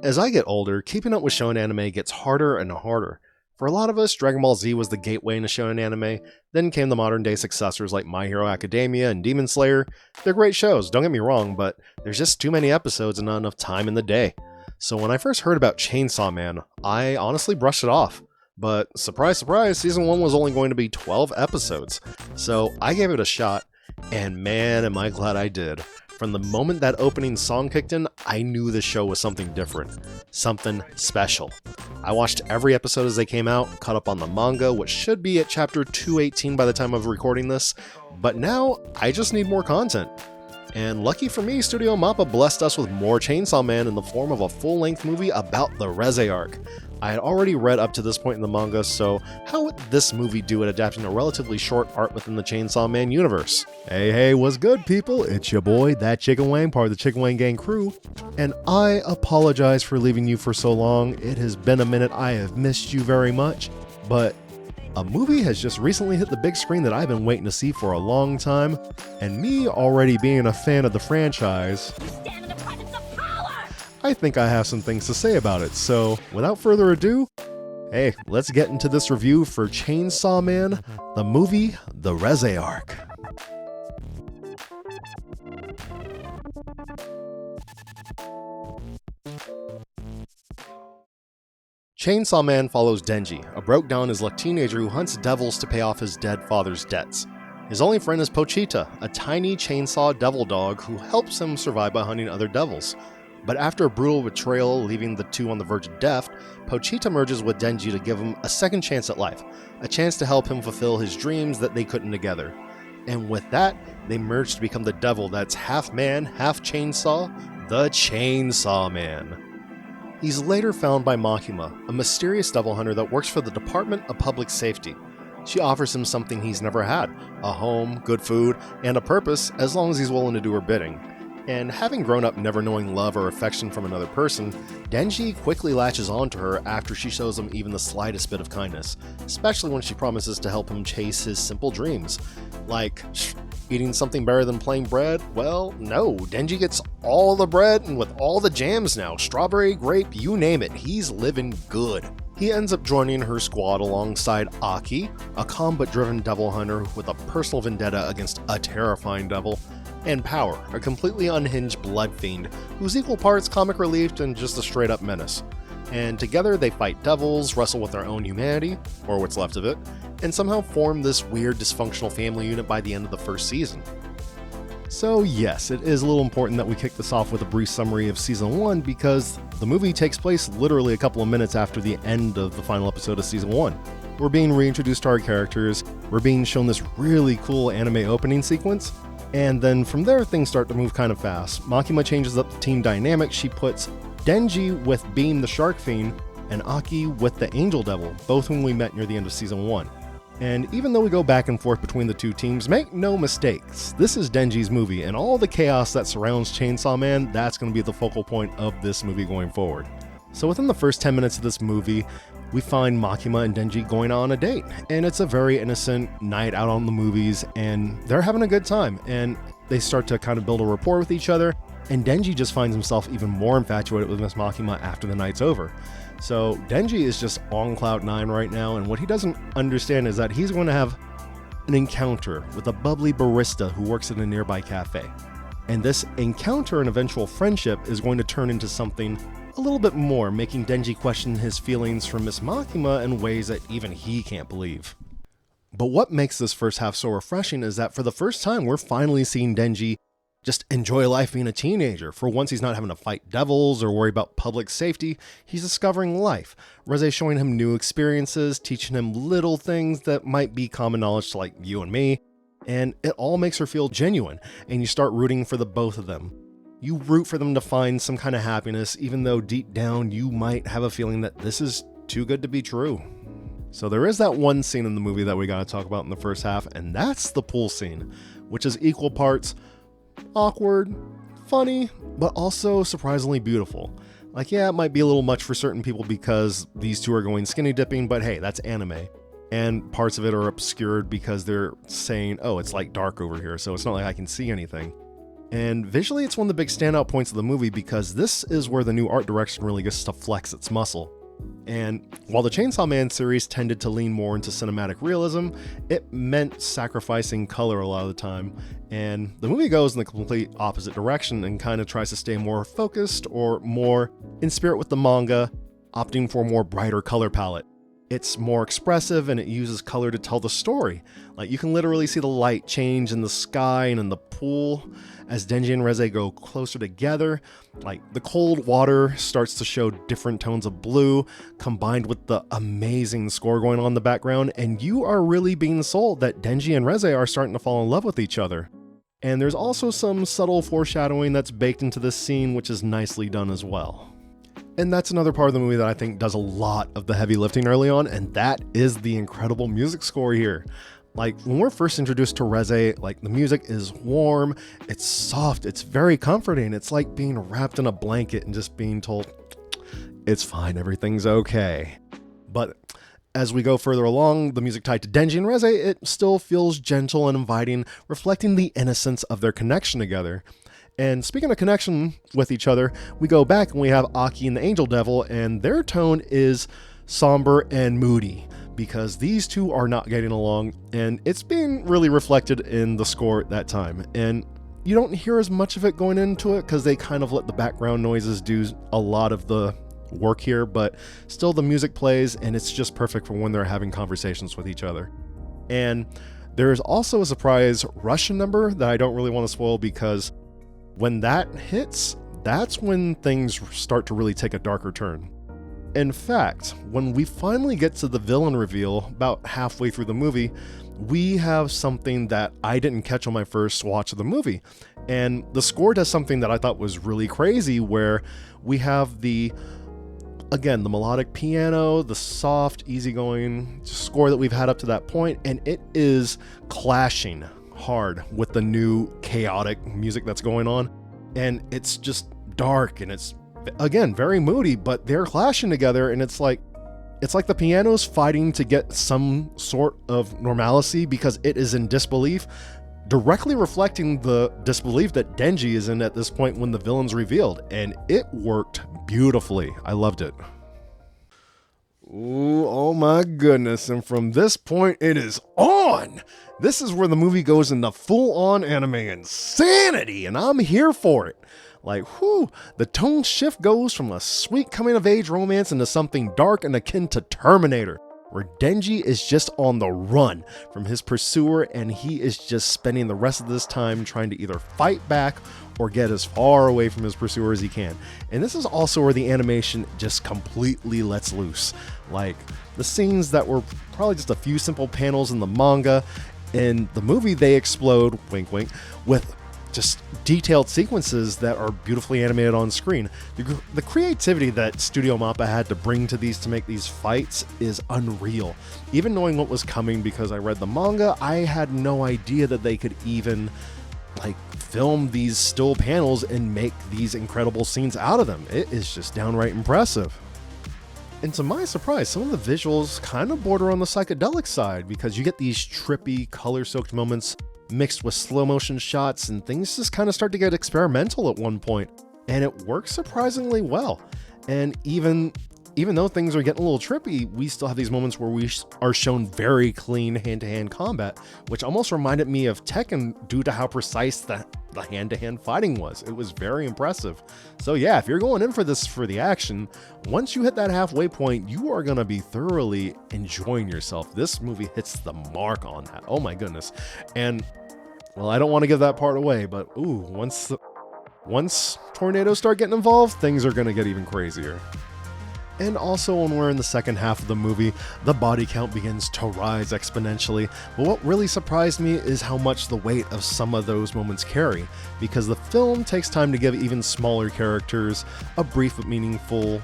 As I get older, keeping up with shonen anime gets harder and harder. For a lot of us, Dragon Ball Z was the gateway into shonen anime, then came the modern day successors like My Hero Academia and Demon Slayer. They're great shows, don't get me wrong, but there's just too many episodes and not enough time in the day. So when I first heard about Chainsaw Man, I honestly brushed it off. But surprise, surprise, season 1 was only going to be 12 episodes. So I gave it a shot, and man, am I glad I did. From the moment that opening song kicked in, I knew the show was something different, something special. I watched every episode as they came out, caught up on the manga, which should be at chapter 218 by the time of recording this, but now I just need more content. And lucky for me, Studio Mappa blessed us with more Chainsaw Man in the form of a full-length movie about the Reze arc. I had already read up to this point in the manga, so how would this movie do at adapting a relatively short art within the Chainsaw Man universe? Hey, what's good, people? It's your boy, DatChickenWang, part of the ChickenWang Gang crew, and I apologize for leaving you for so long. It has been a minute, I have missed you very much, but a movie has just recently hit the big screen that I've been waiting to see for a long time, and me already being a fan of the franchise, I think I have some things to say about it, so without further ado, hey, let's get into this review for Chainsaw Man, the movie, The Reze Arc. Chainsaw Man follows Denji, a broke-down as luck teenager who hunts devils to pay off his dead father's debts. His only friend is Pochita, a tiny chainsaw devil dog who helps him survive by hunting other devils. But after a brutal betrayal leaving the two on the verge of death, Pochita merges with Denji to give him a second chance at life, a chance to help him fulfill his dreams that they couldn't together. And with that, they merge to become the devil that's half man, half chainsaw, the Chainsaw Man. He's later found by Makima, a mysterious devil hunter that works for the Department of Public Safety. She offers him something he's never had, a home, good food, and a purpose as long as he's willing to do her bidding. And having grown up never knowing love or affection from another person, Denji quickly latches onto her after she shows him even the slightest bit of kindness, especially when she promises to help him chase his simple dreams. Like, eating something better than plain bread? Well, no, Denji gets all the bread and with all the jams now, strawberry, grape, you name it, he's living good. He ends up joining her squad alongside Aki, a combat-driven devil hunter with a personal vendetta against a terrifying devil, and Power, a completely unhinged blood fiend who's equal parts comic relief and just a straight-up menace. And together they fight devils, wrestle with their own humanity, or what's left of it, and somehow form this weird dysfunctional family unit by the end of the first season. So yes, it is a little important that we kick this off with a brief summary of Season 1 because the movie takes place literally a couple of minutes after the end of the final episode of Season 1. We're being reintroduced to our characters, we're being shown this really cool anime opening sequence, and then from there things start to move kind of fast. Makima changes up the team dynamic, she puts Denji with Beam the Shark Fiend, and Aki with the Angel Devil, both whom we met near the end of Season 1. And even though we go back and forth between the two teams, make no mistakes, this is Denji's movie, and all the chaos that surrounds Chainsaw Man, that's going to be the focal point of this movie going forward. So within the first 10 minutes of this movie, we find Makima and Denji going on a date, and it's a very innocent night out on the movies, and they're having a good time, and they start to kind of build a rapport with each other, and Denji just finds himself even more infatuated with Miss Makima after the night's over. So Denji is just on cloud 9 right now, and what he doesn't understand is that he's going to have an encounter with a bubbly barista who works at a nearby cafe. And this encounter and eventual friendship is going to turn into something a little bit more, making Denji question his feelings for Miss Makima in ways that even he can't believe. But what makes this first half so refreshing is that for the first time we're finally seeing Denji just enjoy life being a teenager. For once he's not having to fight devils or worry about public safety, he's discovering life. Reze showing him new experiences, teaching him little things that might be common knowledge to like you and me, and it all makes her feel genuine, and you start rooting for the both of them. You root for them to find some kind of happiness, even though deep down you might have a feeling that this is too good to be true. So there is that one scene in the movie that we gotta talk about in the first half, and that's the pool scene, which is equal parts awkward, funny, but also surprisingly beautiful. Like, yeah, it might be a little much for certain people because these two are going skinny dipping, but hey, that's anime. And parts of it are obscured because they're saying, oh, it's like dark over here, so it's not like I can see anything. And visually, it's one of the big standout points of the movie because this is where the new art direction really gets to flex its muscle. And while the Chainsaw Man series tended to lean more into cinematic realism, it meant sacrificing color a lot of the time. And the movie goes in the complete opposite direction and kind of tries to stay more focused or more in spirit with the manga, opting for a more brighter color palette. It's more expressive and it uses color to tell the story. Like, you can literally see the light change in the sky and in the pool as Denji and Reze go closer together. Like, the cold water starts to show different tones of blue combined with the amazing score going on in the background, and you are really being sold that Denji and Reze are starting to fall in love with each other. And there's also some subtle foreshadowing that's baked into this scene, which is nicely done as well. And that's another part of the movie that I think does a lot of the heavy lifting early on, and that is the incredible music score here. Like, when we're first introduced to Reze, like, the music is warm, it's soft, it's very comforting. It's like being wrapped in a blanket and just being told, it's fine, everything's okay. But as we go further along, the music tied to Denji and Reze, it still feels gentle and inviting, reflecting the innocence of their connection together. And speaking of connection with each other, we go back and we have Aki and the Angel Devil, and their tone is somber and moody because these two are not getting along, and it's being really reflected in the score at that time. And you don't hear as much of it going into it because they kind of let the background noises do a lot of the work here, but still the music plays and it's just perfect for when they're having conversations with each other. And there's also a surprise Russian number that I don't really want to spoil because when that hits, that's when things start to really take a darker turn. In fact, when we finally get to the villain reveal about halfway through the movie, we have something that I didn't catch on my first watch of the movie. And the score does something that I thought was really crazy, where we have the melodic piano, the soft, easygoing score that we've had up to that point, and it is clashing hard with the new chaotic music that's going on, and it's just dark and it's again very moody, but they're clashing together, and it's like the piano's fighting to get some sort of normalcy because it is in disbelief, directly reflecting the disbelief that Denji is in at this point when the villain's revealed, and it worked beautifully. I loved it. Ooh, oh my goodness, and from this point it is on! This is where the movie goes into full-on anime insanity, and I'm here for it. Like, whew, the tone shift goes from a sweet coming-of-age romance into something dark and akin to Terminator, where Denji is just on the run from his pursuer, and he is just spending the rest of this time trying to either fight back or get as far away from his pursuer as he can. And this is also where the animation just completely lets loose. Like, the scenes that were probably just a few simple panels in the manga, in the movie they explode, wink wink, with just detailed sequences that are beautifully animated on screen. The creativity that Studio Mappa had to bring to these to make these fights is unreal. Even knowing what was coming because I read the manga, I had no idea that they could even film these still panels and make these incredible scenes out of them. It is just downright impressive. And to my surprise, some of the visuals kind of border on the psychedelic side because you get these trippy, color-soaked moments mixed with slow motion shots, and things just kind of start to get experimental at one point, and it works surprisingly well. And even though things are getting a little trippy, we still have these moments where we are shown very clean hand-to-hand combat, which almost reminded me of Tekken due to how precise the hand-to-hand fighting was. It was very impressive. So yeah, if you're going in for this for the action, once you hit that halfway point, you are going to be thoroughly enjoying yourself. This movie hits the mark on that. Oh my goodness. And well, I don't want to give that part away, but ooh, once tornadoes start getting involved, things are going to get even crazier. And also when we're in the second half of the movie, the body count begins to rise exponentially, but what really surprised me is how much the weight of some of those moments carry, because the film takes time to give even smaller characters a brief but meaningful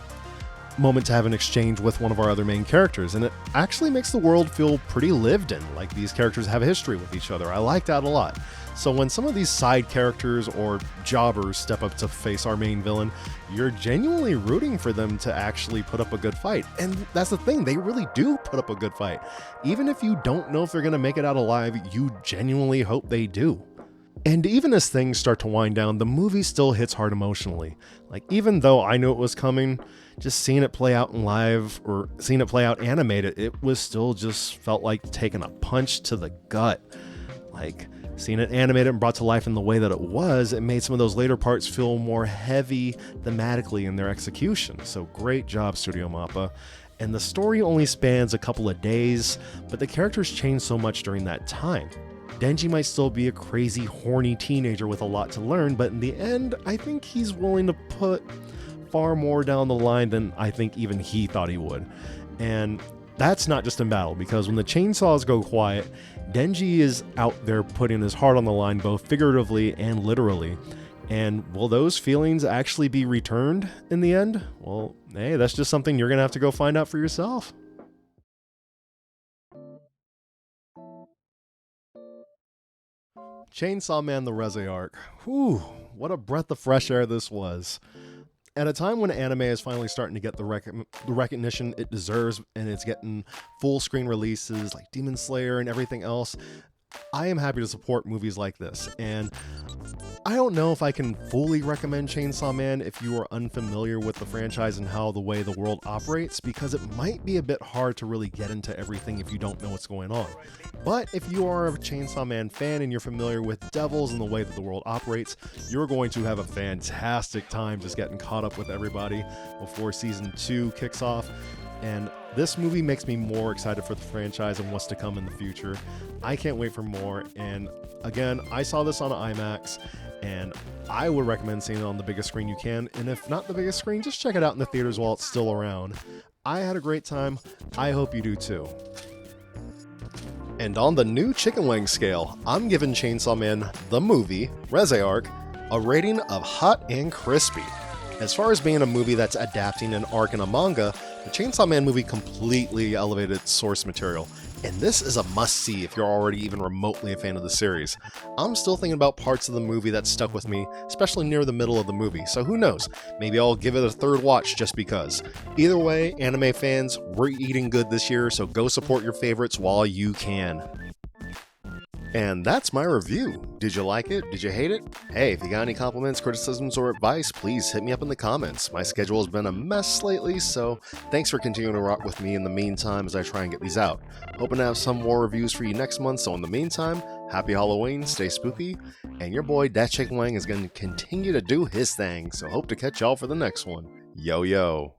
moment to have an exchange with one of our other main characters, and it actually makes the world feel pretty lived in, like these characters have a history with each other. I like that a lot. So when some of these side characters or jobbers step up to face our main villain, you're genuinely rooting for them to actually put up a good fight. And that's the thing, they really do put up a good fight. Even if you don't know if they're going to make it out alive, you genuinely hope they do. And even as things start to wind down, the movie still hits hard emotionally. Like, even though I knew it was coming, just seeing it play out in live or seeing it play out animated, it was still just felt like taking a punch to the gut. Like, seeing it animated and brought to life in the way that it was, it made some of those later parts feel more heavy thematically in their execution. So great job, Studio Mappa. And the story only spans a couple of days, but the characters change so much during that time. Denji might still be a crazy, horny teenager with a lot to learn, but in the end, I think he's willing to put far more down the line than I think even he thought he would. And that's not just in battle, because when the chainsaws go quiet, Denji is out there putting his heart on the line, both figuratively and literally. And will those feelings actually be returned in the end? Well, hey, that's just something you're going to have to go find out for yourself. Chainsaw Man: The Reze arc. Whew, what a breath of fresh air this was. At a time when anime is finally starting to get the recognition it deserves, and it's getting full screen releases like Demon Slayer and everything else, I am happy to support movies like this. And I don't know if I can fully recommend Chainsaw Man if you are unfamiliar with the franchise and how the way the world operates, because it might be a bit hard to really get into everything if you don't know what's going on. But if you are a Chainsaw Man fan and you're familiar with Devils and the way that the world operates, you're going to have a fantastic time just getting caught up with everybody before season 2 kicks off. And this movie makes me more excited for the franchise and what's to come in the future. I can't wait for more. And again, I saw this on IMAX, and I would recommend seeing it on the biggest screen you can. And if not the biggest screen, just check it out in the theaters while it's still around. I had a great time. I hope you do too. And on the new Chicken Wang scale, I'm giving Chainsaw Man, the movie, Reze arc, a rating of hot and crispy. As far as being a movie that's adapting an arc in a manga, the Chainsaw Man movie completely elevated its source material, and this is a must-see if you're already even remotely a fan of the series. I'm still thinking about parts of the movie that stuck with me, especially near the middle of the movie, so who knows, maybe I'll give it a third watch just because. Either way, anime fans, we're eating good this year, so go support your favorites while you can. And that's my review. Did you like it? Did you hate it? Hey, if you got any compliments, criticisms, or advice, please hit me up in the comments. My schedule has been a mess lately, so thanks for continuing to rock with me in the meantime as I try and get these out. Hoping to have some more reviews for you next month, so in the meantime, happy Halloween, stay spooky, and your boy DatChickenWang is going to continue to do his thing, so hope to catch y'all for the next one. Yo, yo.